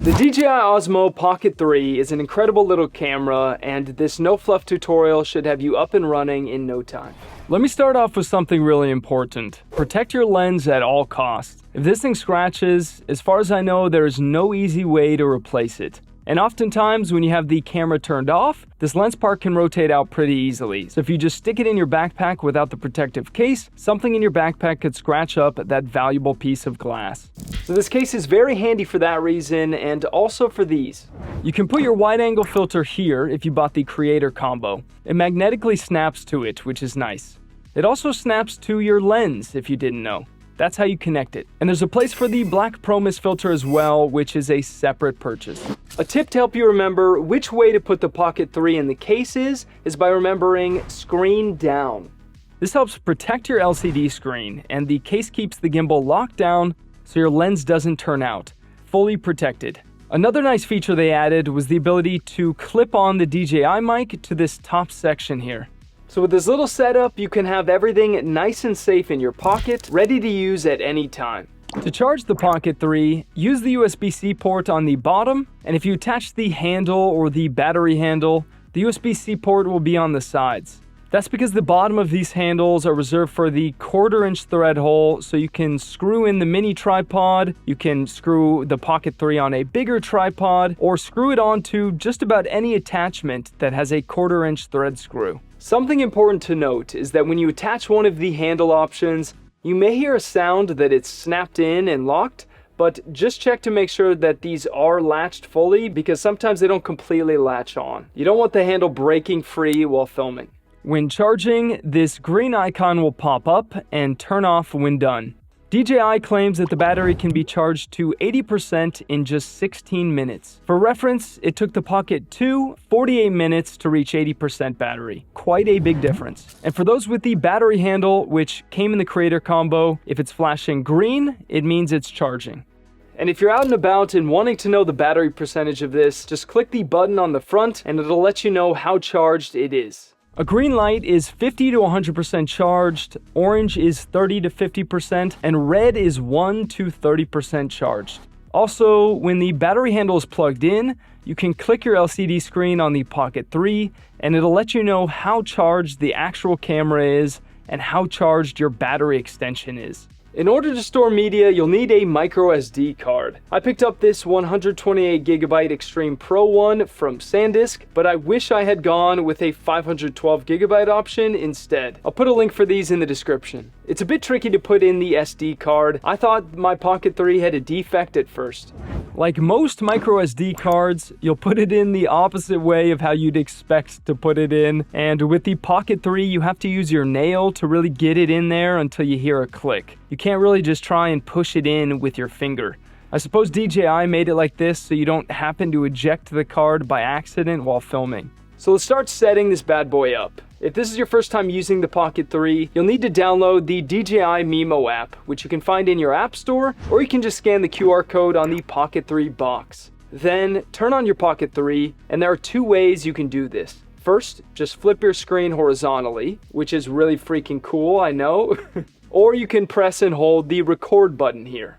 The DJI Osmo Pocket 3 is an incredible little camera, and this no fluff tutorial should have you up and running in no time. Let me start off with something really important. Protect your lens at all costs. If this thing scratches, as far as I know, there is no easy way to replace it. And oftentimes when you have the camera turned off, this lens part can rotate out pretty easily. So if you just stick it in your backpack without the protective case, something in your backpack could scratch up that valuable piece of glass. So this case is very handy for that reason, and also for these. You can put your wide angle filter here if you bought the creator combo. It magnetically snaps to it, which is nice. It also snaps to your lens if you didn't know. That's how you connect it. And there's a place for the black Pro-Mist filter as well, which is a separate purchase. A tip to help you remember which way to put the Pocket 3 in the case is by remembering screen down. This helps protect your LCD screen, and the case keeps the gimbal locked down so your lens doesn't turn out, fully protected. Another nice feature they added was the ability to clip on the DJI mic to this top section here. So with this little setup, you can have everything nice and safe in your pocket, ready to use at any time. To charge the Pocket 3, use the USB-C port on the bottom, and if you attach the handle or the battery handle, the USB-C port will be on the sides. That's because the bottom of these handles are reserved for the 1/4-inch thread hole, so you can screw in the mini tripod, you can screw the Pocket 3 on a bigger tripod, or screw it onto just about any attachment that has a 1/4-inch thread screw. Something important to note is that when you attach one of the handle options, you may hear a sound that it's snapped in and locked, but just check to make sure that these are latched fully, because sometimes they don't completely latch on. You don't want the handle breaking free while filming. When charging, this green icon will pop up and turn off when done. DJI claims that the battery can be charged to 80% in just 16 minutes. For reference, it took the Pocket 2 48 minutes to reach 80% battery. Quite a big difference. And for those with the battery handle, which came in the creator combo, if it's flashing green, it means it's charging. And if you're out and about and wanting to know the battery percentage of this, just click the button on the front and it'll let you know how charged it is. A green light is 50 to 100% charged, orange is 30 to 50%, and red is 1 to 30% charged. Also, when the battery handle is plugged in, you can click your LCD screen on the Pocket 3, and it'll let you know how charged the actual camera is and how charged your battery extension is. In order to store media, you'll need a micro SD card. I picked up this 128GB Extreme Pro one from SanDisk, but I wish I had gone with a 512GB option instead. I'll put a link for these in the description. It's a bit tricky to put in the SD card. I thought my Pocket 3 had a defect at first. Like most micro SD cards, you'll put it in the opposite way of how you'd expect to put it in, and with the Pocket 3, you have to use your nail to really get it in there until you hear a click. You can't really just try and push it in with your finger. I suppose DJI made it like this so you don't happen to eject the card by accident while filming. So let's start setting this bad boy up. If this is your first time using the Pocket 3, you'll need to download the DJI Mimo app, which you can find in your app store, or you can just scan the QR code on the Pocket 3 box. Then turn on your Pocket 3, and there are two ways you can do this. First, just flip your screen horizontally, which is really freaking cool, I know. Or you can press and hold the record button here.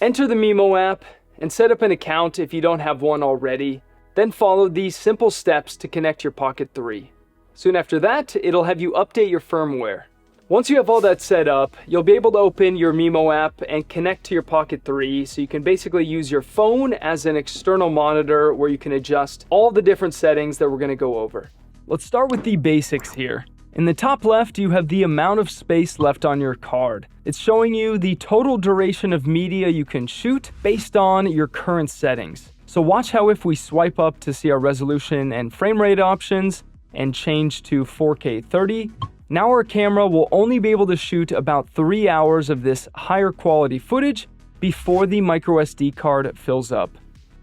Enter the Mimo app and set up an account if you don't have one already. Then follow these simple steps to connect your Pocket 3. Soon after that, it'll have you update your firmware. Once you have all that set up, you'll be able to open your Mimo app and connect to your Pocket 3, so you can basically use your phone as an external monitor where you can adjust all the different settings that we're going to go over. Let's start with the basics here. In the top left, you have the amount of space left on your card. It's showing you the total duration of media you can shoot based on your current settings. So watch how if we swipe up to see our resolution and frame rate options and change to 4K 30, now our camera will only be able to shoot about 3 hours of this higher quality footage before the microSD card fills up.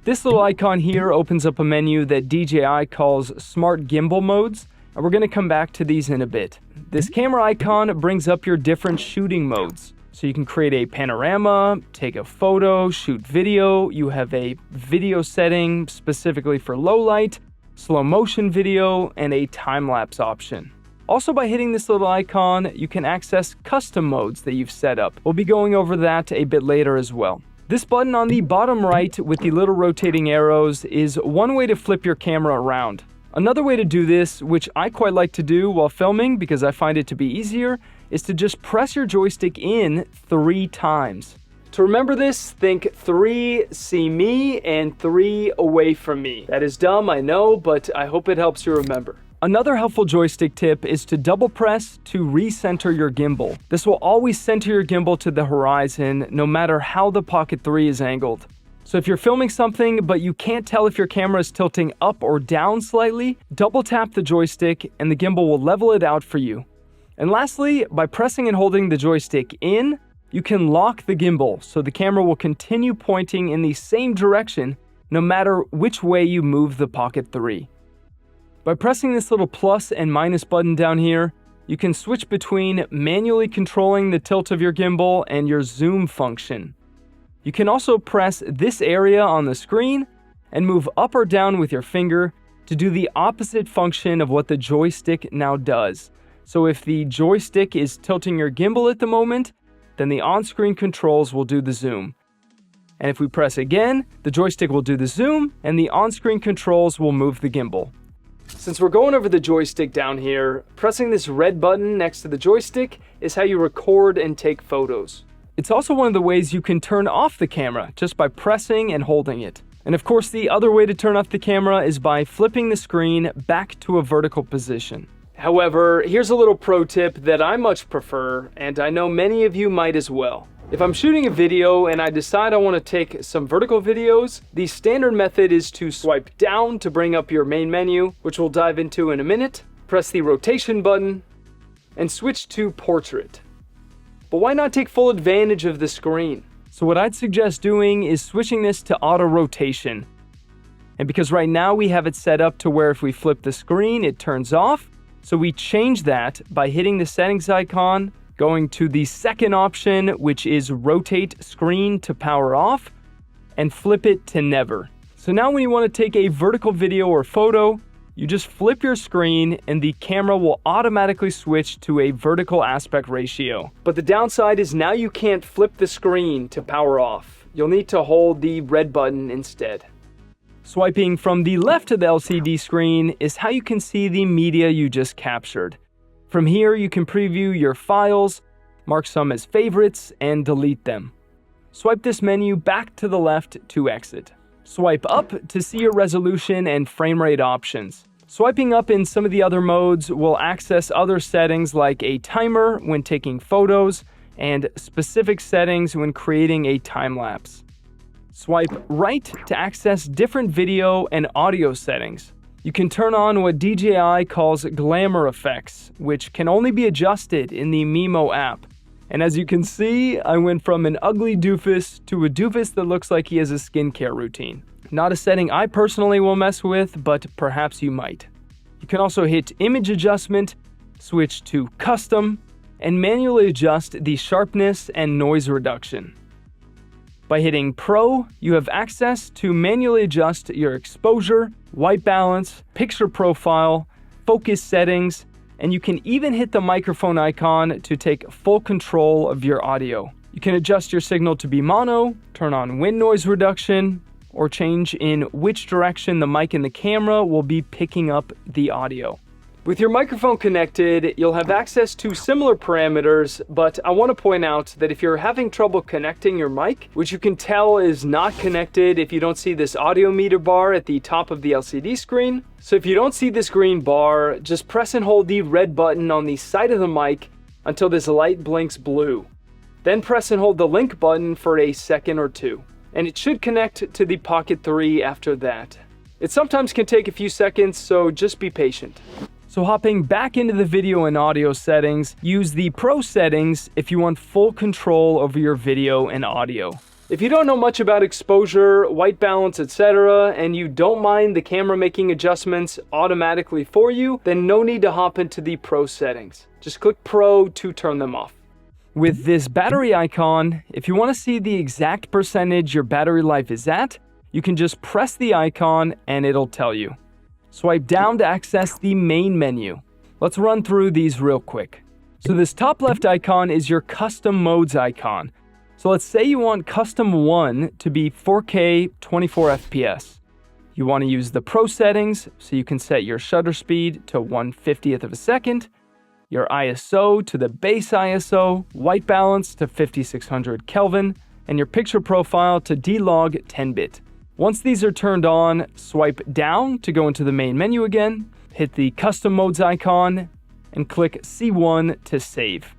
This little icon here opens up a menu that DJI calls Smart Gimbal Modes, and we're going to come back to these in a bit. This camera icon brings up your different shooting modes. So you can create a panorama, take a photo, shoot video. You have a video setting specifically for low light, slow motion video, and a time-lapse option. Also, by hitting this little icon, you can access custom modes that you've set up. We'll be going over that a bit later as well. This button on the bottom right with the little rotating arrows is one way to flip your camera around. Another way to do this, which I quite like to do while filming because I find it to be easier, is to just press your joystick in 3 times. To remember this, think 3 see me and 3 away from me. That is dumb, I know, but I hope it helps you remember. Another helpful joystick tip is to double press to recenter your gimbal. This will always center your gimbal to the horizon no matter how the Pocket 3 is angled. So if you're filming something but you can't tell if your camera is tilting up or down slightly, double tap the joystick and the gimbal will level it out for you. And lastly, by pressing and holding the joystick in, you can lock the gimbal so the camera will continue pointing in the same direction no matter which way you move the Pocket 3. By pressing this little plus and minus button down here, you can switch between manually controlling the tilt of your gimbal and your zoom function. You can also press this area on the screen and move up or down with your finger to do the opposite function of what the joystick now does. So if the joystick is tilting your gimbal at the moment, then the on-screen controls will do the zoom. And if we press again, the joystick will do the zoom and the on-screen controls will move the gimbal. Since we're going over the joystick down here, pressing this red button next to the joystick is how you record and take photos. It's also one of the ways you can turn off the camera just by pressing and holding it. And of course, the other way to turn off the camera is by flipping the screen back to a vertical position. However, here's a little pro tip that I much prefer, and I know many of you might as well. If I'm shooting a video and I decide I want to take some vertical videos, the standard method is to swipe down to bring up your main menu, which we'll dive into in a minute, press the rotation button, and switch to portrait. But why not take full advantage of the screen? So what I'd suggest doing is switching this to auto rotation. And because right now we have it set up to where if we flip the screen, it turns off, so we change that by hitting the settings icon, going to the second option, which is rotate screen to power off, and flip it to never. So now when you want to take a vertical video or photo, you just flip your screen and the camera will automatically switch to a vertical aspect ratio. But the downside is now you can't flip the screen to power off. You'll need to hold the red button instead. Swiping from the left of the LCD screen is how you can see the media you just captured. From here, you can preview your files, mark some as favorites, and delete them. Swipe this menu back to the left to exit. Swipe up to see your resolution and frame rate options. Swiping up in some of the other modes will access other settings like a timer when taking photos and specific settings when creating a time lapse. Swipe right to access different video and audio settings. You can turn on what DJI calls Glamour Effects, which can only be adjusted in the Mimo app. And as you can see, I went from an ugly doofus to a doofus that looks like he has a skincare routine. Not a setting I personally will mess with, but perhaps you might. You can also hit Image Adjustment, switch to Custom, and manually adjust the sharpness and noise reduction. By hitting Pro, you have access to manually adjust your exposure, white balance, picture profile, focus settings, and you can even hit the microphone icon to take full control of your audio. You can adjust your signal to be mono, turn on wind noise reduction, or change in which direction the mic and the camera will be picking up the audio. With your microphone connected, you'll have access to similar parameters, but I want to point out that if you're having trouble connecting your mic, which you can tell is not connected if you don't see this audio meter bar at the top of the LCD screen. So if you don't see this green bar, just press and hold the red button on the side of the mic until this light blinks blue. Then press and hold the link button for a second or two, and it should connect to the Pocket 3 after that. It sometimes can take a few seconds, so just be patient. So hopping back into the video and audio settings, use the Pro settings if you want full control over your video and audio. If you don't know much about exposure, white balance, etc., and you don't mind the camera making adjustments automatically for you, then no need to hop into the Pro settings. Just click Pro to turn them off. With this battery icon, if you want to see the exact percentage your battery life is at, you can just press the icon and it'll tell you. Swipe down to access the main menu. Let's run through these real quick. So this top left icon is your custom modes icon. So let's say you want custom 1 to be 4K 24 FPS. You want to use the Pro settings, so you can set your shutter speed to 1/50th of a second, your ISO to the base ISO, white balance to 5600 Kelvin, and your picture profile to D-Log 10-bit. Once these are turned on, swipe down to go into the main menu again, hit the Custom Modes icon, and click C1 to save.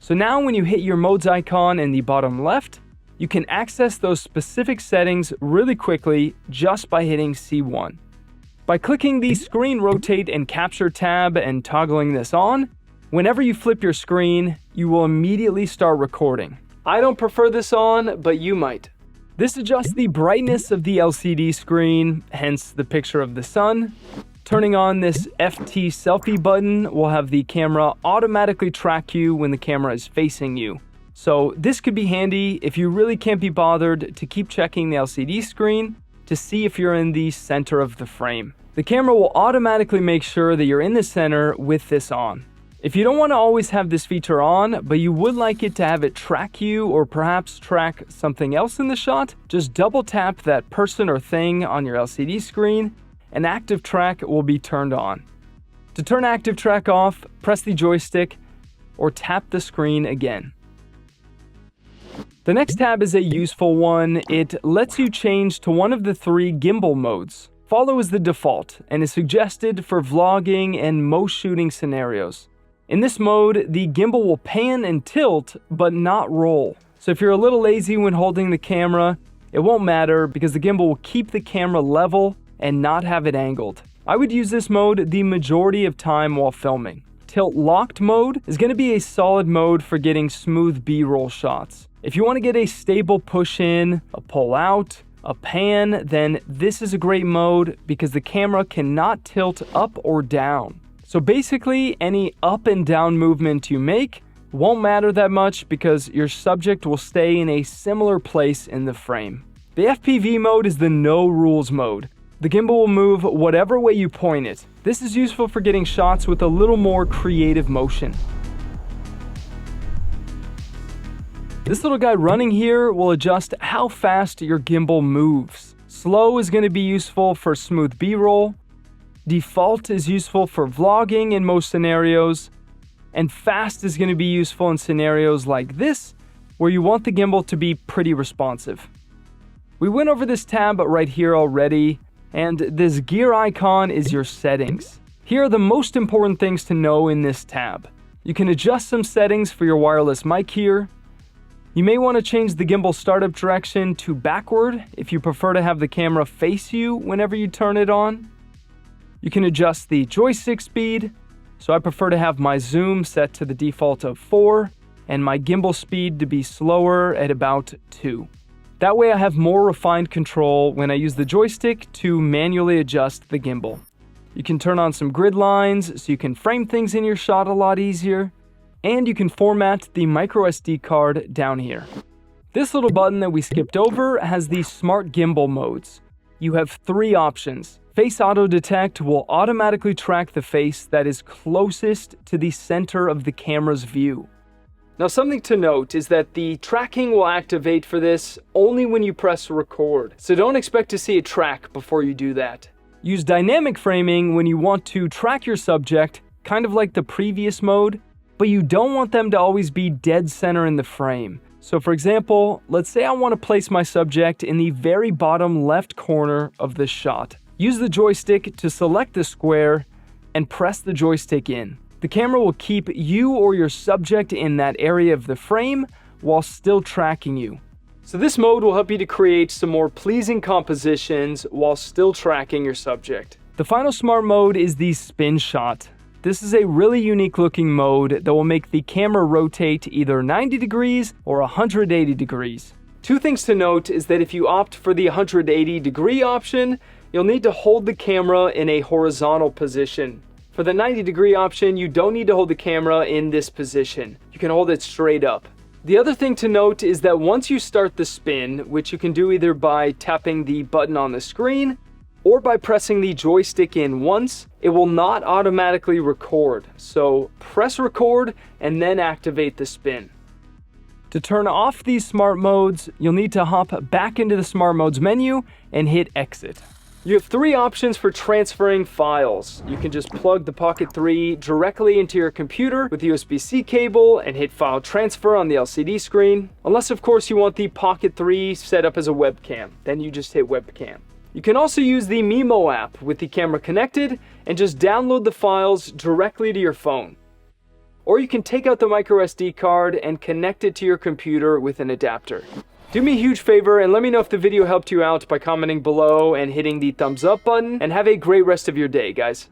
So now when you hit your modes icon in the bottom left, you can access those specific settings really quickly just by hitting C1. By clicking the Screen Rotate and Capture tab and toggling this on, whenever you flip your screen, you will immediately start recording. I don't prefer this on, but you might. This adjusts the brightness of the LCD screen, hence the picture of the sun. Turning on this FT Selfie button will have the camera automatically track you when the camera is facing you. So this could be handy if you really can't be bothered to keep checking the LCD screen to see if you're in the center of the frame. The camera will automatically make sure that you're in the center with this on. If you don't want to always have this feature on, but you would like it to have it track you or perhaps track something else in the shot, just double tap that person or thing on your LCD screen and ActiveTrack will be turned on. To turn ActiveTrack off, press the joystick or tap the screen again. The next tab is a useful one. It lets you change to one of the 3 gimbal modes. Follow is the default and is suggested for vlogging and most shooting scenarios. In this mode, the gimbal will pan and tilt, but not roll. So if you're a little lazy when holding the camera, it won't matter because the gimbal will keep the camera level and not have it angled. I would use this mode the majority of time while filming. Tilt locked mode is going to be a solid mode for getting smooth B-roll shots. If you want to get a stable push in, a pull out, a pan, then this is a great mode because the camera cannot tilt up or down. So basically, any up and down movement you make won't matter that much because your subject will stay in a similar place in the frame. The FPV mode is the no rules mode. The gimbal will move whatever way you point it. This is useful for getting shots with a little more creative motion. This little guy running here will adjust how fast your gimbal moves. Slow is going to be useful for smooth B-roll. Default is useful for vlogging in most scenarios. And fast is going to be useful in scenarios like this, where you want the gimbal to be pretty responsive. We went over this tab right here already, and this gear icon is your settings. Here are the most important things to know in this tab. You can adjust some settings for your wireless mic here. You may want to change the gimbal startup direction to backward if you prefer to have the camera face you whenever you turn it on. You can adjust the joystick speed, so I prefer to have my zoom set to the default of 4 and my gimbal speed to be slower at about 2. That way I have more refined control when I use the joystick to manually adjust the gimbal. You can turn on some grid lines so you can frame things in your shot a lot easier, and you can format the microSD card down here. This little button that we skipped over has the smart gimbal modes. You have 3 options. Face Auto Detect will automatically track the face that is closest to the center of the camera's view. Now something to note is that the tracking will activate for this only when you press record, so don't expect to see a track before you do that. Use dynamic framing when you want to track your subject, kind of like the previous mode, but you don't want them to always be dead center in the frame. So for example, let's say I want to place my subject in the very bottom left corner of this shot. Use the joystick to select the square and press the joystick in. The camera will keep you or your subject in that area of the frame while still tracking you. So this mode will help you to create some more pleasing compositions while still tracking your subject. The final smart mode is the spin shot. This is a really unique looking mode that will make the camera rotate either 90 degrees or 180 degrees. 2 things to note is that if you opt for the 180 degree option, you'll need to hold the camera in a horizontal position. For the 90 degree option, you don't need to hold the camera in this position. You can hold it straight up. The other thing to note is that once you start the spin, which you can do either by tapping the button on the screen or by pressing the joystick in once, it will not automatically record. So press record and then activate the spin. To turn off these smart modes, you'll need to hop back into the smart modes menu and hit exit. You have three options for transferring files. You can just plug the Pocket 3 directly into your computer with USB-C cable and hit file transfer on the LCD screen. Unless of course you want the Pocket 3 set up as a webcam, then you just hit webcam. You can also use the Mimo app with the camera connected and just download the files directly to your phone. Or you can take out the microSD card and connect it to your computer with an adapter. Do me a huge favor and let me know if the video helped you out by commenting below and hitting the thumbs up button, and have a great rest of your day, guys.